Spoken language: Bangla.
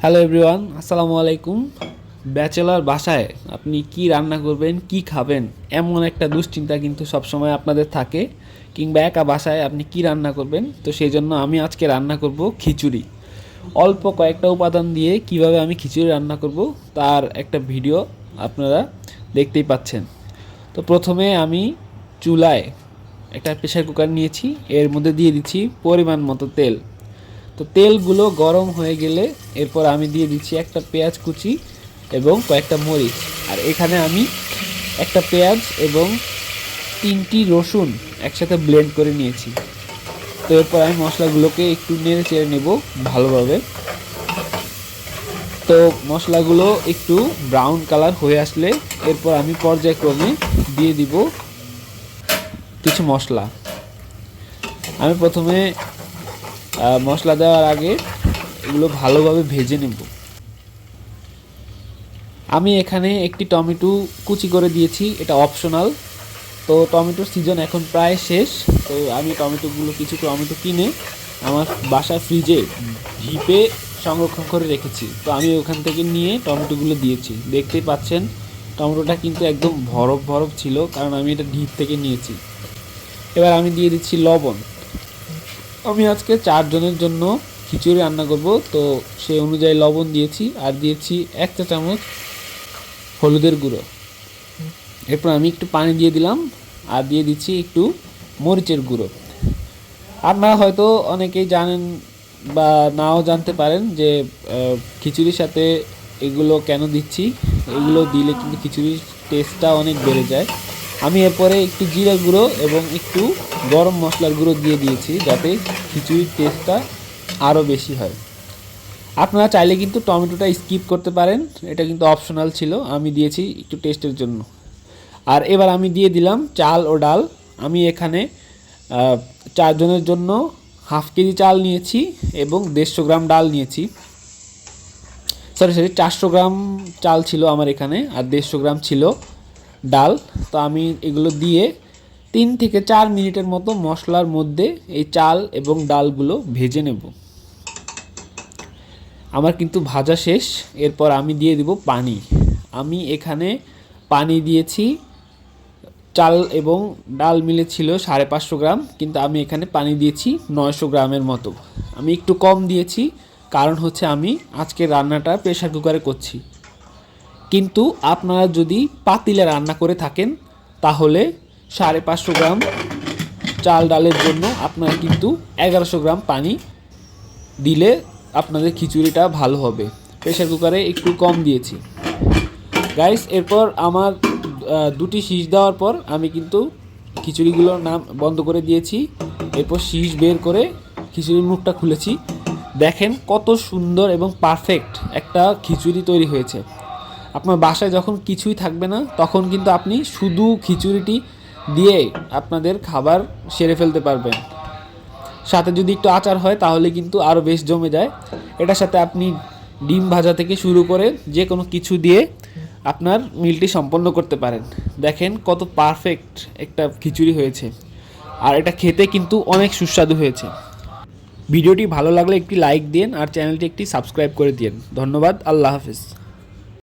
হ্যালো এভরিওয়ান, আসসালামু আলাইকুম। ব্যাচেলর বাসায় আপনি কি রান্না করবেন, কি খাবেন, এমন একটা দুশ্চিন্তা কিন্তু সবসময় আপনাদের থাকে। কিংবা একা বাসায় আপনি কি রান্না করবেন, তো সেই জন্য আমি আজকে রান্না করব খিচুড়ি। অল্প কয়েকটা উপাদান দিয়ে কিভাবে আমি খিচুড়ি রান্না করব তার একটা ভিডিও আপনারা দেখতেই পাচ্ছেন। তো প্রথমে আমি চুলায় একটা প্রেসার কুকার নিয়েছি, এর মধ্যে দিয়ে দিচ্ছি পরিমাণ মতো তেল। তো তেলগুলো গরম হয়ে গেলে এরপর আমি দিয়ে দিচ্ছি একটা পেঁয়াজ কুচি এবং কয়েকটা মরিচ। আর এখানে আমি একটা পেঁয়াজ এবং 3টি রসুন একসাথে ব্লেন্ড করে নিয়েছি। তো এরপর আমি মশলাগুলোকে একটু নেড়ে চেড়ে নেব ভালোভাবে। তো মশলাগুলো একটু ব্রাউন কালার হয়ে আসলে এরপর আমি পর্যায়ক্রমে দিয়ে দিব কিছু মশলা। আমি প্রথমে মশলা দেওয়ার আগে এগুলো ভালোভাবে ভেজে নেব। আমি এখানে একটি টমেটো কুচি করে দিয়েছি, এটা অপশনাল। তো টমেটোর সিজন এখন প্রায় শেষ, তো আমি কিছু টমেটো কিনে আমার বাসার ফ্রিজে ডিপে সংরক্ষণ করে রেখেছি। তো আমি ওখান থেকে নিয়ে টমেটোগুলো দিয়েছি। দেখতেই পাচ্ছেন টমেটোটা কিন্তু একদম বরফ বরফ ছিল, কারণ আমি এটা ডিপ থেকে নিয়েছি। এবার আমি দিয়ে দিচ্ছি লবণ। আমি আজকে 4 জনের জন্য খিচুড়ি রান্না করব, তো সেই অনুযায়ী লবণ দিয়েছি। আর দিয়েছি 1 চা চামচ হলুদের গুঁড়ো। এরপর আমি একটু পানি দিয়ে দিলাম আর দিয়ে দিচ্ছি একটু মরিচের গুঁড়ো। আপনারা হয়তো অনেকেই জানেন বা নাও জানতে পারেন যে খিচুড়ির সাথে এগুলো কেন দিচ্ছি। এগুলো দিলে কিন্তু খিচুড়ির টেস্টটা অনেক বেড়ে যায়। আমি এরপরে একটু জিরা গুঁড়ো এবং একটু গরম মশলার গুঁড়ো দিয়ে দিয়েছি, যাতে খিচুড়ির টেস্টটা আরও বেশি হয়। আপনারা চাইলে কিন্তু টমেটোটা স্কিপ করতে পারেন, এটা কিন্তু অপশনাল ছিল, আমি দিয়েছি একটু টেস্টের জন্য। আর এবার আমি দিয়ে দিলাম চাল ও ডাল। আমি এখানে 4 জনের জন্য হাফ কেজি চাল নিয়েছি এবং 150 গ্রাম ডাল নিয়েছি। সরি 400 গ্রাম চাল ছিল আমার এখানে, আর 150 গ্রাম ছিল ডাল। তো আমি এগুলো দিয়ে 3 থেকে 4 মিনিটের মতো মশলার মধ্যে এই চাল এবং ডালগুলো ভেজে নেব। আমার কিন্তু ভাজা শেষ। এরপর আমি দিয়ে দিব পানি। আমি এখানে পানি দিয়েছি, চাল এবং ডাল মিলে ছিল 550 গ্রাম, কিন্তু আমি এখানে পানি দিয়েছি 900 গ্রামের মতো। আমি একটু কম দিয়েছি, কারণ হচ্ছে আমি আজকে রান্নাটা প্রেসার কুকারে করছি। কিন্তু আপনারা যদি পাতিলে রান্না করে থাকেন তাহলে 550 গ্রাম চাল ডালের জন্য আপনারা কিন্তু 1100 গ্রাম পানি দিলে আপনাদের খিচুড়িটা ভালো হবে। প্রেসার কুকারে একটু কম দিয়েছি গাইস। এরপর আমার 2টি শীষ দেওয়ার পর আমি কিন্তু খিচুড়িগুলোর নাম বন্ধ করে দিয়েছি। এরপর শীষ বের করে খিচুড়ির মুখটা খুলেছি। দেখেন কত সুন্দর এবং পারফেক্ট একটা খিচুড়ি তৈরি হয়েছে। আপনার বাসায় যখন কিছুই থাকবে না, তখন কিন্তু আপনি শুধু খিচুড়িটি দিয়ে আপনাদের খাবার সেরে ফেলতে পারবেন। সাথে যদি একটু আচার হয় তাহলে কিন্তু আরও বেশ জমে যায়। এটার সাথে আপনি ডিম ভাজা থেকে শুরু করে যে কোনো কিছু দিয়ে আপনার মিলটি সম্পন্ন করতে পারেন। দেখেন কত পারফেক্ট একটা খিচুড়ি হয়েছে, আর এটা খেতে কিন্তু অনেক সুস্বাদু হয়েছে। ভিডিওটি ভালো লাগলে একটি লাইক দিন আর চ্যানেলটি একটি সাবস্ক্রাইব করে দিন। ধন্যবাদ, আল্লাহ হাফেজ।